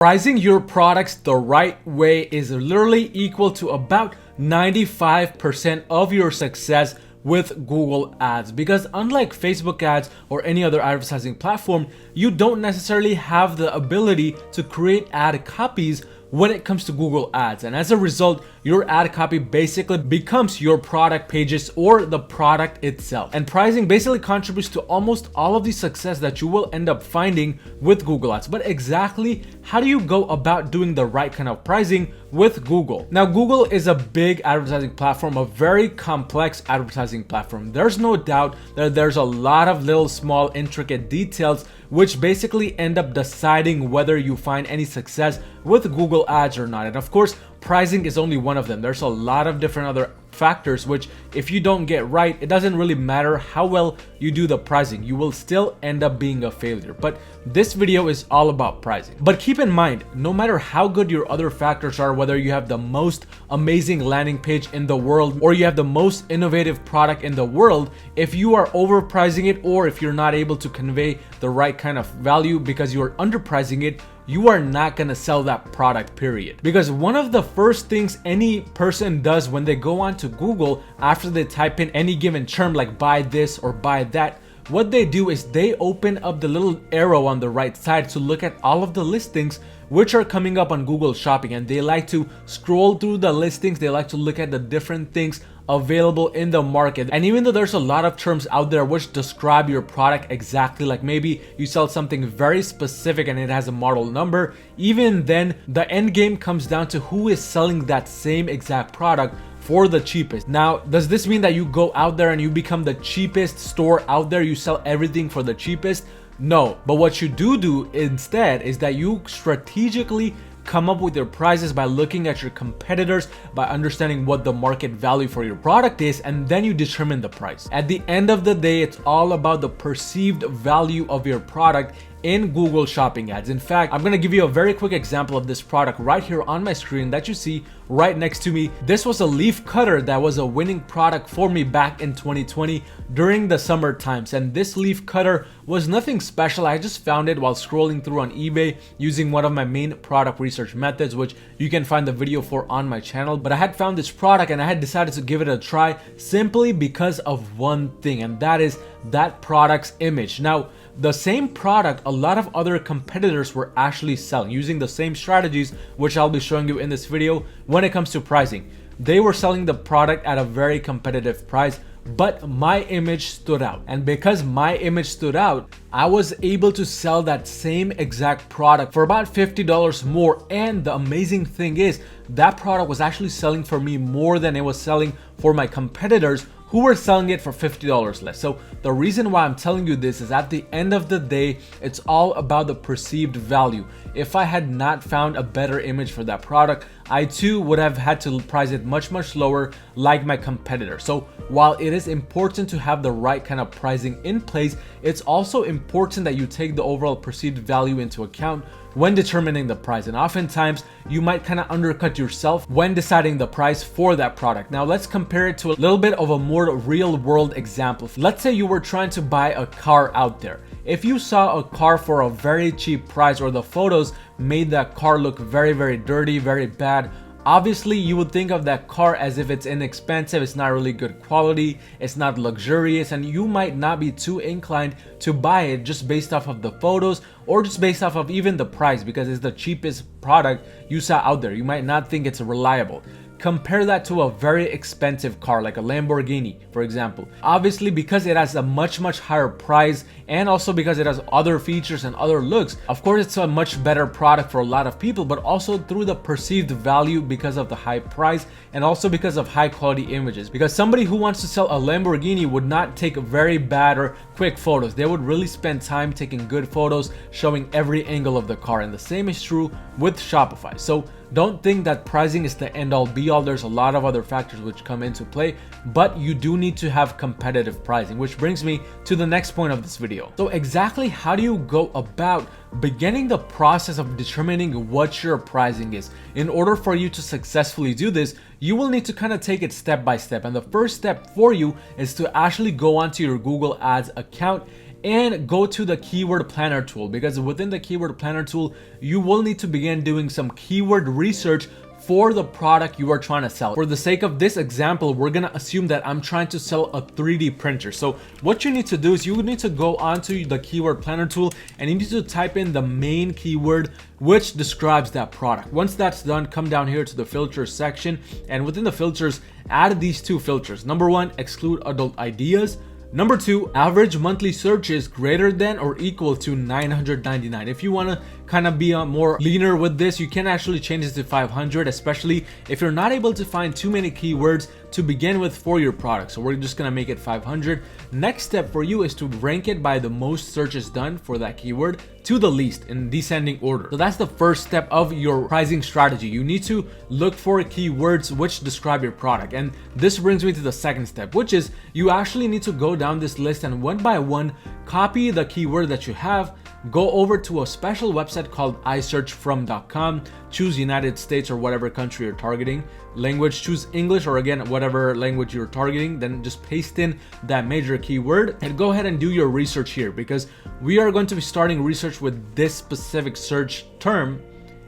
Pricing your products the right way is literally equal to about 95% of your success with Google Ads, because unlike Facebook ads or any other advertising platform, you don't necessarily have the ability to create ad copies when it comes to Google Ads, and as a result, your ad copy basically becomes your product pages or the product itself. And pricing basically contributes to almost all of the success that you will end up finding with Google Ads. But exactly how do you go about doing the right kind of pricing with Google? Now, Google is a big advertising platform, a very complex advertising platform. There's no doubt that there's a lot of little small intricate details which basically end up deciding whether you find any success with Google Ads or not. And of course, pricing is only one of them. There's a lot of different other factors which, if you don't get right, it doesn't really matter how well you do the pricing, you will still end up being a failure. But this video is all about pricing. But keep in mind, no matter how good your other factors are, whether you have the most amazing landing page in the world or you have the most innovative product in the world, if you are overpricing it or if you're not able to convey the right kind of value because you're underpricing it, you are not gonna sell that product, period. Because one of the first things any person does when they go onto Google after they type in any given term like buy this or buy that, what they do is they open up the little arrow on the right side to look at all of the listings which are coming up on Google Shopping, and they like to scroll through the listings. They like to look at the different things available in the market. And even though there's a lot of terms out there which describe your product exactly, like maybe you sell something very specific and it has a model number, even then the end game comes down to who is selling that same exact product for the cheapest. Now, does this mean that you go out there and you become the cheapest store out there, you sell everything for the cheapest? No, but what you do instead is that you strategically come up with your prices by looking at your competitors, by understanding what the market value for your product is, and then you determine the price. At the end of the day, it's all about the perceived value of your product in Google Shopping ads. In fact, I'm gonna give you a very quick example of this product right here on my screen that you see right next to me. This was a leaf cutter that was a winning product for me back in 2020 during the summer times. And this leaf cutter was nothing special. I just found it while scrolling through on eBay using one of my main product research methods, which you can find the video for on my channel. But I had found this product and I had decided to give it a try simply because of one thing, and that is that product's image. Now, the same product a lot of other competitors were actually selling using the same strategies which I'll be showing you in this video when it comes to pricing. They were selling the product at a very competitive price, but my image stood out. And because my image stood out, I was able to sell that same exact product for about $50 more. And the amazing thing is that product was actually selling for me more than it was selling for my competitors who were selling it for $50 less. So the reason why I'm telling you this is at the end of the day, it's all about the perceived value. If I had not found a better image for that product, I too would have had to price it much lower like my competitor. So while it is important to have the right kind of pricing in place, it's also important that you take the overall perceived value into account when determining the price. And oftentimes you might kind of undercut yourself when deciding the price for that product. Now let's compare it to a little bit of a more real world example. Let's say you were trying to buy a car out there. If you saw a car for a very cheap price or the photos made that car look very dirty, very bad, obviously you would think of that car as if it's inexpensive, it's not really good quality, it's not luxurious, and you might not be too inclined to buy it just based off of the photos or just based off of even the price because it's the cheapest product you saw out there. You might not think it's reliable. Compare that to a very expensive car like a Lamborghini, for example. Obviously, because it has a much higher price and also because it has other features and other looks, of course it's a much better product for a lot of people, but also through the perceived value because of the high price and also because of high quality images. Because somebody who wants to sell a Lamborghini would not take very bad or quick photos. They would really spend time taking good photos, showing every angle of the car. And the same is true with Shopify. So don't think that pricing is the end all be all. There's a lot of other factors which come into play, but you do need to have competitive pricing, which brings me to the next point of this video. So exactly how do you go about beginning the process of determining what your pricing is? In order for you to successfully do this, you will need to kind of take it step by step. And the first step for you is to actually go onto your Google Ads account and go to the keyword planner tool, because within the keyword planner tool, you will need to begin doing some keyword research for the product you are trying to sell. For the sake of this example, we're gonna assume that I'm trying to sell a 3D printer. So what you need to do is you need to go onto the keyword planner tool and you need to type in the main keyword which describes that product. Once that's done, come down here to the filters section, and within the filters, add these two filters. Number 1, exclude adult ideas. Number 2, average monthly searches greater than or equal to 999. If you want to kind of be more leaner with this, you can actually change this to 500, especially if you're not able to find too many keywords to begin with for your product. So we're just going to make it 500. Next step for you is to rank it by the most searches done for that keyword to the least in descending order. So that's the first step of your pricing strategy. You need to look for keywords which describe your product. And this brings me to the second step, which is you actually need to go down this list and one by one copy the keyword that you have, go over to a special website called isearchfrom.com, choose United States or whatever country you're targeting, language, choose English or again whatever language you're targeting, then just paste in that major keyword and go ahead and do your research here, because we are going to be starting research with this specific search term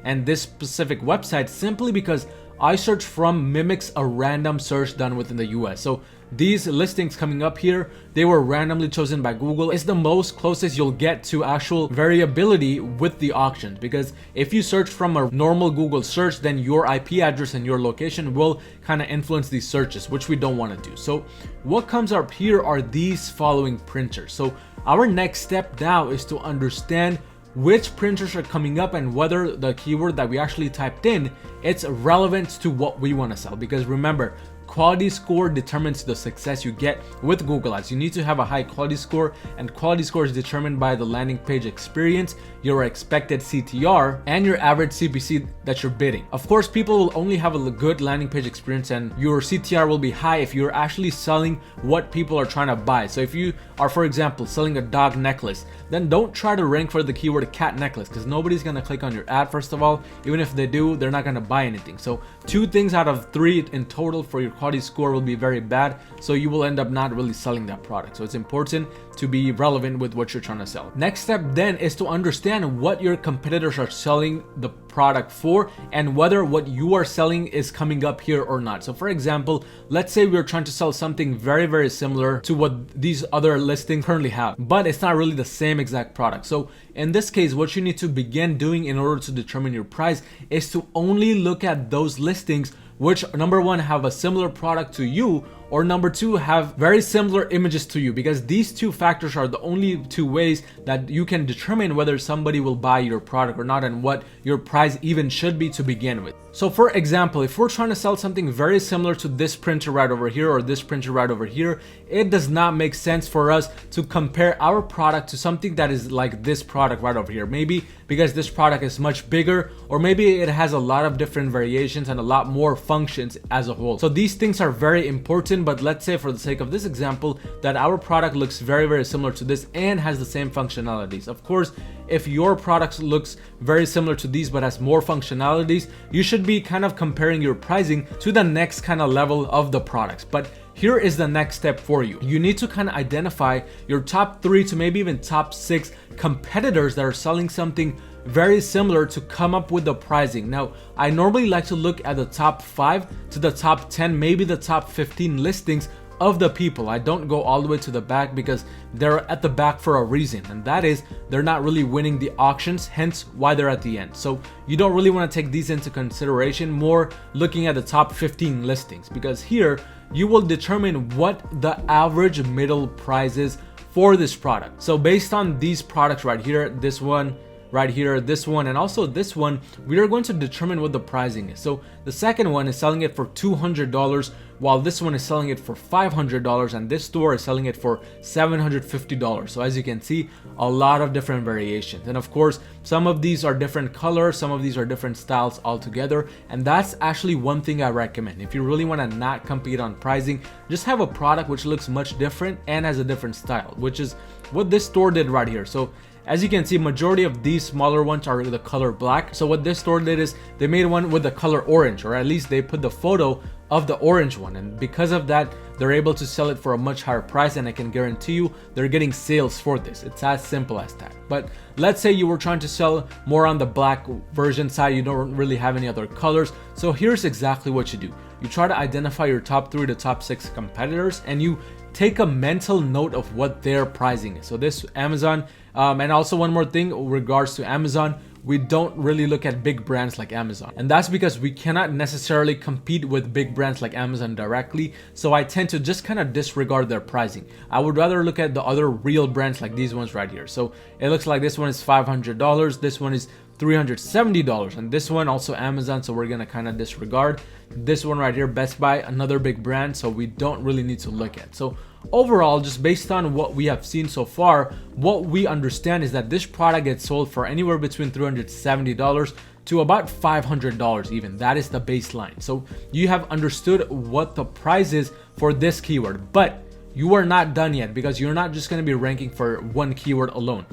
and this specific website simply because iSearchFrom mimics a random search done within the US. So these listings coming up here, they were randomly chosen by Google. It's the most closest you'll get to actual variability with the auctions, because if you search from a normal Google search, then your IP address and your location will kind of influence these searches, which we don't want to do. So what comes up here are these following printers. So our next step now is to understand which printers are coming up and whether the keyword that we actually typed in, it's relevant to what we want to sell. Because remember, quality score determines the success you get with Google Ads. You need to have a high quality score, and quality score is determined by the landing page experience, your expected CTR, and your average CPC that you're bidding. Of course, people will only have a good landing page experience and your CTR will be high if you're actually selling what people are trying to buy. So if you are, for example, selling a dog necklace, then don't try to rank for the keyword cat necklace, because nobody's gonna click on your ad. First of all, even if they do, they're not gonna buy anything. So 2 things out of 3 in total for your quality score will be very bad, so you will end up not really selling that product. So it's important to be relevant with what you're trying to sell. Next step then is to understand what your competitors are selling the product for and whether what you are selling is coming up here or not. So for example, let's say we're trying to sell something very similar to what these other listings currently have, but it's not really the same exact product. So in this case, what you need to begin doing in order to determine your price is to only look at those listings which, number 1, have a similar product to you, or number 2, have very similar images to you, because these 2 factors are the only 2 ways that you can determine whether somebody will buy your product or not and what your price even should be to begin with. So for example, if we're trying to sell something very similar to this printer right over here or this printer right over here, it does not make sense for us to compare our product to something that is like this product right over here. Maybe because this product is much bigger, or maybe it has a lot of different variations and a lot more functions as a whole. So these things are very important, but let's say for the sake of this example that our product looks very similar to this and has the same functionalities. Of course, if your product looks very similar to these but has more functionalities, you should be kind of comparing your pricing to the next kind of level of the products. But here is the next step for you. You need to kind of identify your top 3 to maybe even top 6 competitors that are selling something very similar to come up with the pricing. Now, I normally like to look at the top 5 to the top 10, maybe the top 15 listings of the people. I don't go all the way to the back because they're at the back for a reason, and that is they're not really winning the auctions, hence why they're at the end. So you don't really want to take these into consideration, more looking at the top 15 listings, because here you will determine what the average middle price is for this product. So based on these products right here, this one right here, this one, and also this one, we are going to determine what the pricing is. So the second one is selling it for $200, while this one is selling it for $500, and this store is selling it for $750. So as you can see, a lot of different variations. And of course, some of these are different colors, some of these are different styles altogether. And that's actually one thing I recommend. If you really want to not compete on pricing, just have a product which looks much different and has a different style, which is what this store did right here. So as you can see, majority of these smaller ones are the color black. So what this store did is they made one with the color orange, or at least they put the photo of the orange one, and because of that they're able to sell it for a much higher price, and I can guarantee you they're getting sales for this. It's as simple as that. But let's say you were trying to sell more on the black version side, you don't really have any other colors. So here's exactly what you do. You try to identify your top 3 to top 6 competitors, and you take a mental note of what their pricing is. So this Amazon, and also one more thing in regards to Amazon, we don't really look at big brands like Amazon. And that's because we cannot necessarily compete with big brands like Amazon directly. So I tend to just kind of disregard their pricing. I would rather look at the other real brands like these ones right here. So it looks like this one is $500, this one is $370, and this one also Amazon, so we're gonna kind of disregard. This one right here, Best Buy, another big brand, so we don't really need to look at. So overall, just based on what we have seen so far, what we understand is that this product gets sold for anywhere between $370 to about $500 even. That is the baseline. So you have understood what the price is for this keyword, but you are not done yet, because you're not just gonna be ranking for one keyword alone.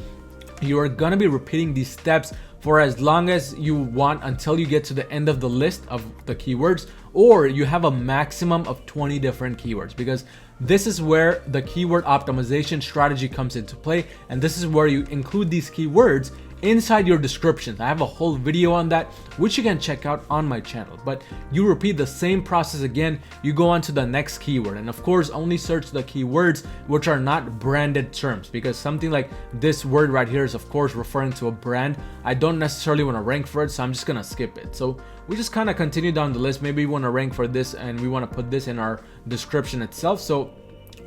You are gonna be repeating these steps for as long as you want until you get to the end of the list of the keywords, or you have a maximum of 20 different keywords, because this is where the keyword optimization strategy comes into play, and this is where you include these keywords inside your descriptions. I have a whole video on that which you can check out on my channel. But you repeat the same process again, you go on to the next keyword, and of course only search the keywords which are not branded terms, because something like this word right here is of course referring to a brand. I don't necessarily want to rank for it, so I'm just gonna skip it. So we just kind of continue down the list. Maybe we want to rank for this and we want to put this in our description itself, so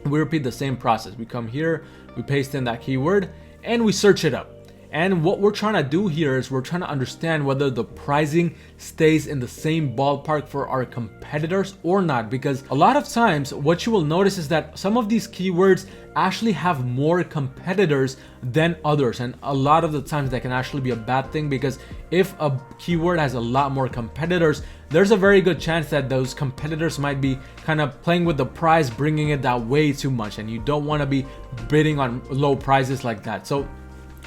we repeat the same process. We come here, we paste in that keyword, and we search it up. And what we're trying to do here is we're trying to understand whether the pricing stays in the same ballpark for our competitors or not, because a lot of times what you will notice is that some of these keywords actually have more competitors than others, and a lot of the times that can actually be a bad thing, because if a keyword has a lot more competitors, there's a very good chance that those competitors might be kind of playing with the price, bringing it that way too much, and you don't want to be bidding on low prices like that. So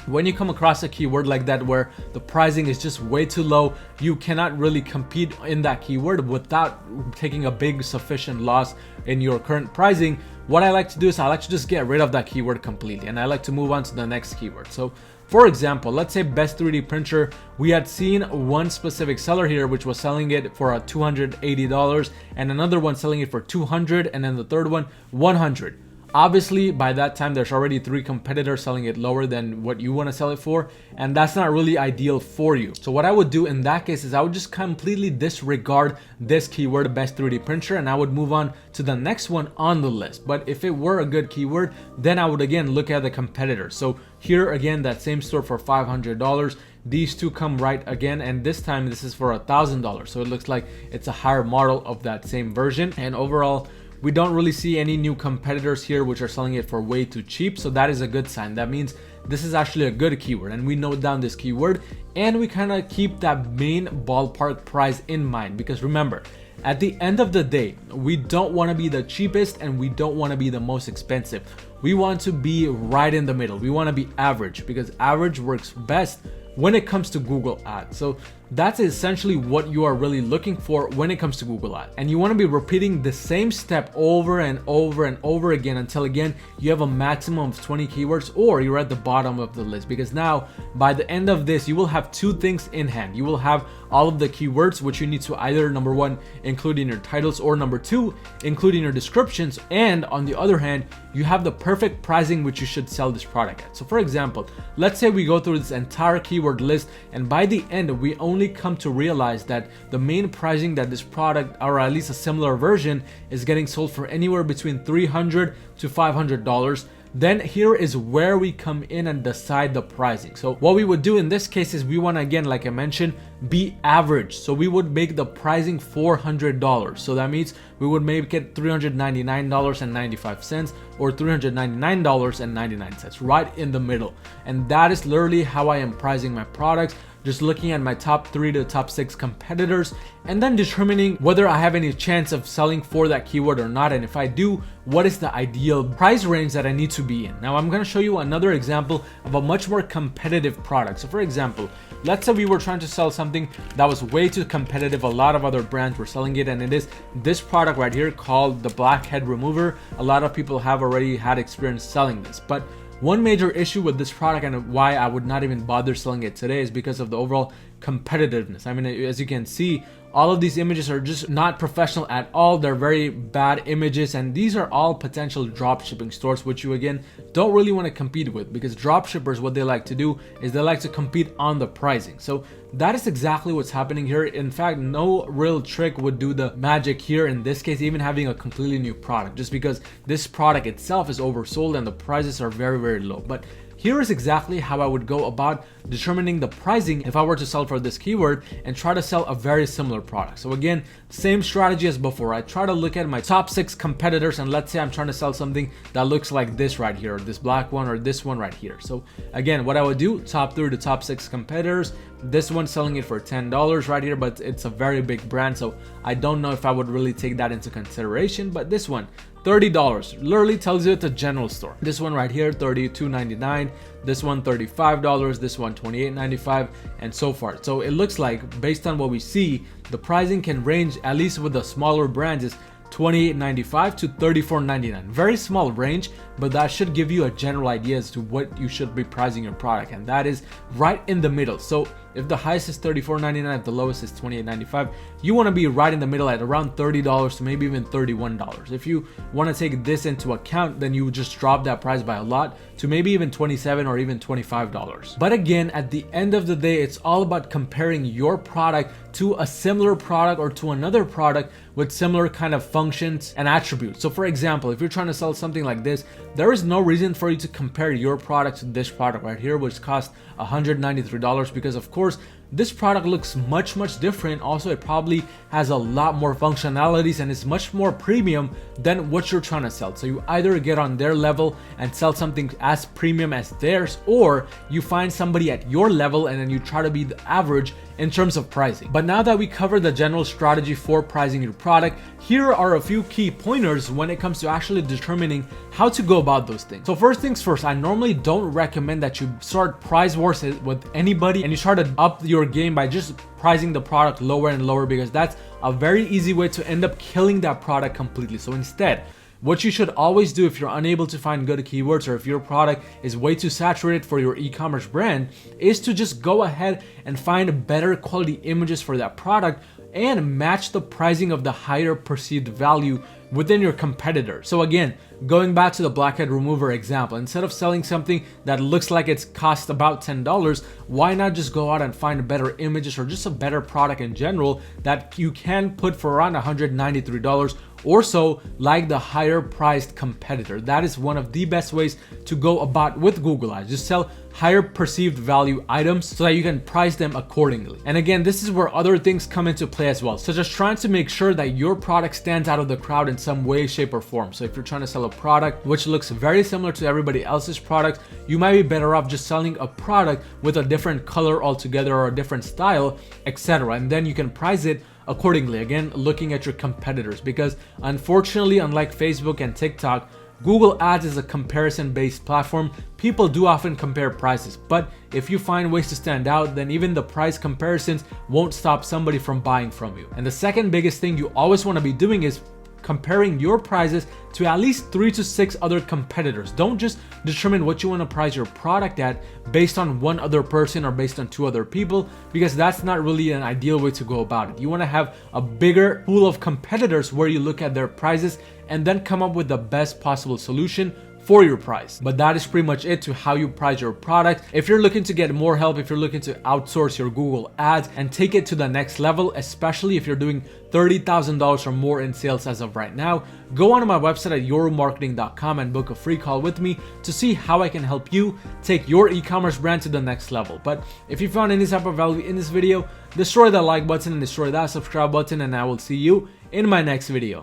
when you come across a keyword like that where the pricing is just way too low, you cannot really compete in that keyword without taking a big sufficient loss in your current pricing. What I like to do is I like to just get rid of that keyword completely, and I like to move on to the next keyword. So for example, let's say best 3D printer. We had seen one specific seller here which was selling it for $280, and another one selling it for $200, and then the third one $100. Obviously, by that time, there's already 3 competitors selling it lower than what you want to sell it for, and that's not really ideal for you. So what I would do in that case is I would just completely disregard this keyword, best 3D printer, and I would move on to the next one on the list. But if it were a good keyword, then I would again look at the competitors. So here again, that same store for $500. These two come right again, and this time this is for $1,000. So it looks like it's a higher model of that same version, and overall, we don't really see any new competitors here which are selling it for way too cheap, so that is a good sign. That means this is actually a good keyword, and we note down this keyword and we kind of keep that main ballpark price in mind, because remember, at the end of the day, we don't want to be the cheapest and we don't want to be the most expensive. We want to be right in the middle. We want to be average, because average works best when it comes to Google Ads. So that's essentially what you are really looking for when it comes to Google Ads. And you want to be repeating the same step over and over and over again until again you have a maximum of 20 keywords, or you're at the bottom of the list, because now by the end of this you will have 2 things in hand. You will have all of the keywords which you need to either number 1 include in your titles, or number 2 include in your descriptions, and on the other hand you have the perfect pricing which you should sell this product at. So for example, let's say we go through this entire keyword list, and by the end we only come to realize that the main pricing that this product, or at least a similar version, is getting sold for anywhere between $300 to $500. Then here is where we come in and decide the pricing. So what we would do in this case is we want to, again, like I mentioned, be average. So we would make the pricing $400. So that means we would make it $399.95 or $399.99, right in the middle. And that is literally how I am pricing my products. just looking at my top 3 to top 6 competitors and then determining whether I have any chance of selling for that keyword or not, and if I do, what is the ideal price range that I need to be in. Now I'm going to show you another example of a much more competitive product. So for example, let's say we were trying to sell something that was way too competitive. A lot of other brands were selling it, and it is this product right here called the blackhead remover. A lot of people have already had experience selling this, but one major issue with this product and why I would not even bother selling it today is because of the overall competitiveness. I mean, as you can see, all of these images are just not professional at all. They're very bad images, and these are all potential drop shipping stores, which you again don't really want to compete with, because drop shippers, what they like to do is they like to compete on the pricing. So that is exactly what's happening here. In fact, no real trick would do the magic here in this case, even having a completely new product, just because this product itself is oversold and the prices are very, very low. But here is exactly how I would go about determining the pricing if I were to sell for this keyword and try to sell a very similar product. So again, same strategy as before. I try to look at my top 6 competitors, and let's say I'm trying to sell something that looks like this right here, or this black one, or this one right here. So again, what I would do, top 3 to top 6 competitors. This one's selling it for $10 right here, but it's a very big brand, so I don't know if I would really take that into consideration. But this one, $30, literally tells you it's a general store. This one right here, $32.99. This one, $35. This one, $28.95, and so forth. So it looks like, based on what we see, the pricing can range, at least with the smaller brands, is $28.95 to $34.99. Very small range, but that should give you a general idea as to what you should be pricing your product, and that is right in the middle. So if the highest is $34.99, if the lowest is $28.95, you want to be right in the middle at around $30 to maybe even $31. If you want to take this into account, then you would just drop that price by a lot to maybe even $27 or even $25. But again, at the end of the day, it's all about comparing your product to a similar product or to another product with similar kind of functions and attributes. So for example, if you're trying to sell something like this, there is no reason for you to compare your product to this product right here, which costs $193, because of course this product looks much different. Also, it probably has a lot more functionalities and is much more premium than what you're trying to sell. So you either get on their level and sell something as premium as theirs, or you find somebody at your level and then you try to be the average in terms of pricing. But now that we covered the general strategy for pricing your product, here are a few key pointers when it comes to actually determining how to go about those things. So first things first, I normally don't recommend that you start price wars with anybody and you try to up your game by just pricing the product lower and lower, because that's a very easy way to end up killing that product completely. So instead, what you should always do if you're unable to find good keywords, or if your product is way too saturated for your e-commerce brand, is to just go ahead and find better quality images for that product and match the pricing of the higher perceived value within your competitor. So again, going back to the blackhead remover example, instead of selling something that looks like it's cost about $10, why not just go out and find better images or just a better product in general that you can put for around $193 or so, like the higher priced competitor. That is one of the best ways to go about with Google Ads. Just sell higher perceived value items so that you can price them accordingly. And again, this is where other things come into play as well, such as trying to make sure that your product stands out of the crowd in some way, shape, or form. So if you're trying to sell a product which looks very similar to everybody else's product, you might be better off just selling a product with a different color altogether or a different style, etc. And then you can price it accordingly, again looking at your competitors, because unfortunately, unlike Facebook and TikTok, Google Ads is a comparison-based platform. People do often compare prices, but if you find ways to stand out, then even the price comparisons won't stop somebody from buying from you. And the second biggest thing you always want to be doing is comparing your prices to at least 3 to 6 other competitors. Don't just determine what you want to price your product at based on one other person or based on 2 other people, because that's not really an ideal way to go about it. You want to have a bigger pool of competitors where you look at their prices and then come up with the best possible solution for your price. But that is pretty much it to how you price your product. If you're looking to get more help, if you're looking to outsource your Google Ads and take it to the next level, especially if you're doing $30,000 or more in sales as of right now, go onto my website at yourmarketing.com and book a free call with me to see how I can help you take your e-commerce brand to the next level. But if you found any type of value in this video, destroy that like button and destroy that subscribe button, and I will see you in my next video.